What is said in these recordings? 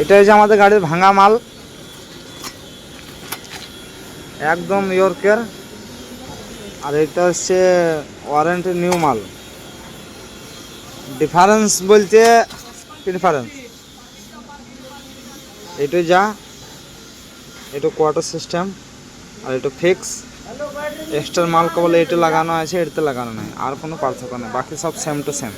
এটা হচ্ছে আমাদের গাড়ির ভাঙা মাল, একদম ইয়র্কের। আর এটা হচ্ছে ওয়ারেন্টি নিউ মাল। ডিফারেন্স বলতে প্রিফারেন্স এটা যা, এটা কোয়ার্টার সিস্টেম, আর এটা ফিক্স। এক্সট্রা মাল কেবল এটা লাগানো আছে, এটাতে লাগানো নাই, আর কোনো পার্থক্য নেই, বাকি সব সেম টু সেম।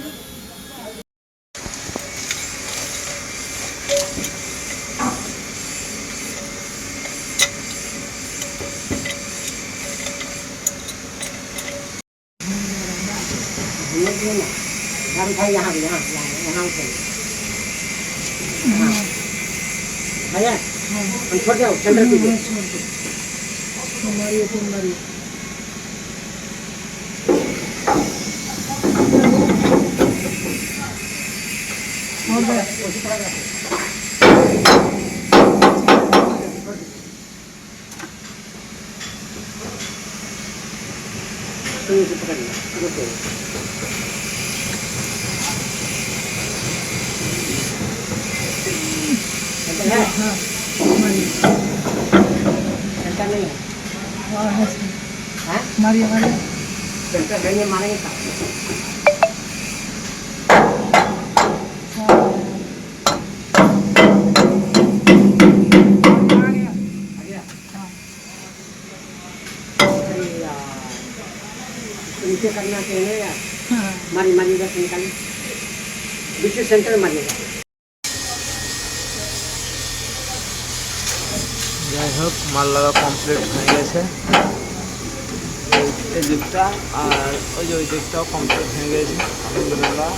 भैया हम छोड़ जाओ सेंटर कीजिए। सेंटर नहीं है। मारिए मारिए सेंटर नहीं है, मारेंगे कहाँ? नीचे करना चाहिए यार। मारी मारिएगा से निकालिए, बीच सेंटर मारिएगा। যাই হোক, মাল লাগা কমপ্লিট হয়ে গেছে। এই দিকটা আর ওই যে ওই দিকটাও কমপ্লিট হয়ে গেছে, আলহামদুলিল্লাহ।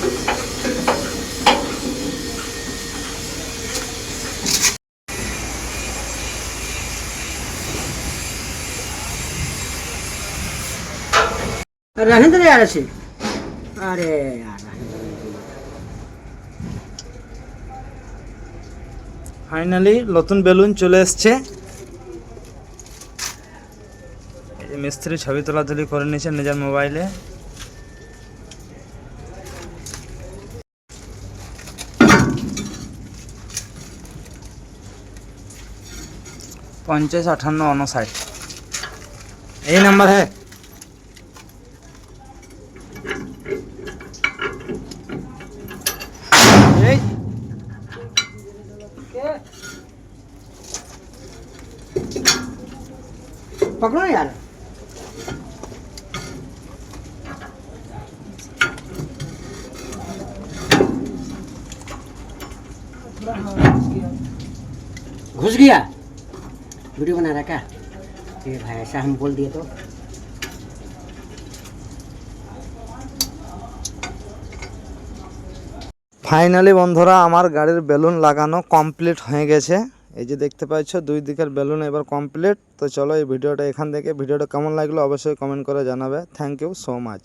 रहने दे यार ऐसे। अरे यार ফাইনালি নতুন বেলুন চলে এসছে। এই মিস্ত্রি ছবি তোলাতুলি করে নিয়েছে নিজের মোবাইলে। পঞ্চাশ 58 59 এই নাম্বার হ্যাঁ। এই पकड़ो ना यार। घुस गया, वीडियो बना रहा क्या? ये भाई ऐसा हम बोल दिए तो। ফাইনালি বন্ধুরা আমার গাড়ির বেলুন লাগানো কমপ্লিট হয়ে গেছে। এই যে দেখতে পাচ্ছ দুই দিকের বেলুন এবার কমপ্লিট। তো চলো এই ভিডিওটা এখান থেকে, ভিডিওটা কেমন লাগলো অবশ্যই কমেন্ট করে জানাবে। Thank you so much.